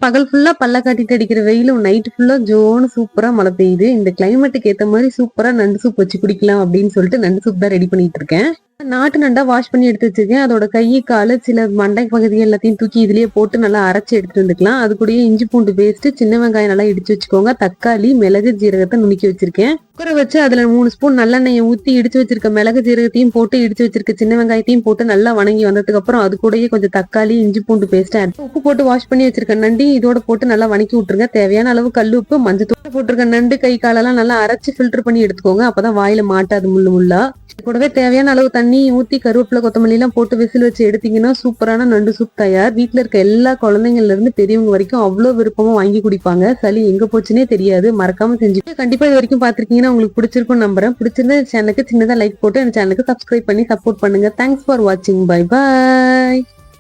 பகல் ஃபுல்லா பல்ல காட்டிட்டு அடிக்கிற வெயிலும் நைட் ஃபுல்லா ஜோன்னு சூப்பரா மழை பெய்யுது. இந்த கிளைமேட்டுக்கு ஏத்த மாதிரி சூப்பரா நண்டு சூப் வச்சு குடிக்கலாம் அப்படின்னு சொல்லிட்டு நண்டு சூப் தான் ரெடி பண்ணிட்டு இருக்கேன். நாட்டு நண்டா வாஷ் பண்ணி எடுத்து வச்சிருக்கேன். அதோட கை காலு சில மண்டை பகுதி எல்லாத்தையும் தூக்கி இதுலயே போட்டு நல்லா அரைச்சு எடுத்துட்டு வந்துக்கலாம். அது கூடயே இஞ்சி பூண்டு பேஸ்ட், சின்ன வெங்காயம் நல்லா இடிச்சு வச்சுக்கோங்க. தக்காளி, மிளகு, ஜீரகத்தை நுணுக்கி வச்சிருக்கேன். குக்கரை வச்சு அதுல 3 ஸ்பூன் நல்லெண்ணெயை ஊத்தி இடிச்சு வச்சிருக்க மிளகு ஜீரகத்தையும் போட்டு இடிச்சு வச்சிருக்க சின்ன வெங்காயத்தையும் போட்டு நல்லா வணங்கி வந்ததுக்கு அப்புறம் அது கூடயே கொஞ்சம் தக்காளி, இஞ்சி பூண்டு பேஸ்ட் உப்பு போட்டு வாஷ் பண்ணி வச்சிருக்க நண்டி இதோட போட்டு நல்லா வணக்கி விட்டுருங்க. தேவையான அளவு கல் உப்பு, மஞ்சள் போட்டிருக்க நண்டு கை காலெல்லாம் நல்லா அரைச்சு ஃபில்டர் பண்ணி எடுத்துக்கோங்க. அப்பதான் வாயில மாட்டாது முள்ளு முள்ளா. கூடவே தேவையான அளவு தண்ணி ஊத்தி கருவேப்பிலை, கொத்தமல்லி எல்லாம் போட்டு விசில் வச்சு எடுத்தீங்கன்னா சூப்பரான நண்டு சூப் தயார். வீட்டுல இருக்க எல்லா குழந்தைங்கள்ல இருந்து பெரியவங்க வரைக்கும் அவ்வளவு விருப்பமா வாங்கி குடிப்பாங்க. சளி எங்க போச்சுன்னே தெரியாது. மறக்காம செஞ்சு கண்டிப்பா இது வரைக்கும் பாத்திருக்கீங்கன்னா உங்களுக்கு பிடிச்சிருக்கும் நம்புறேன். பிடிச்சிருந்தா சேனலுக்கு சின்னதா லைக் போட்டு என் சேனலுக்கு சப்ஸ்கிரைப் பண்ணி சப்போர்ட் பண்ணுங்க. தேங்க்ஸ் ஃபார் வாட்சிங். Bye bye.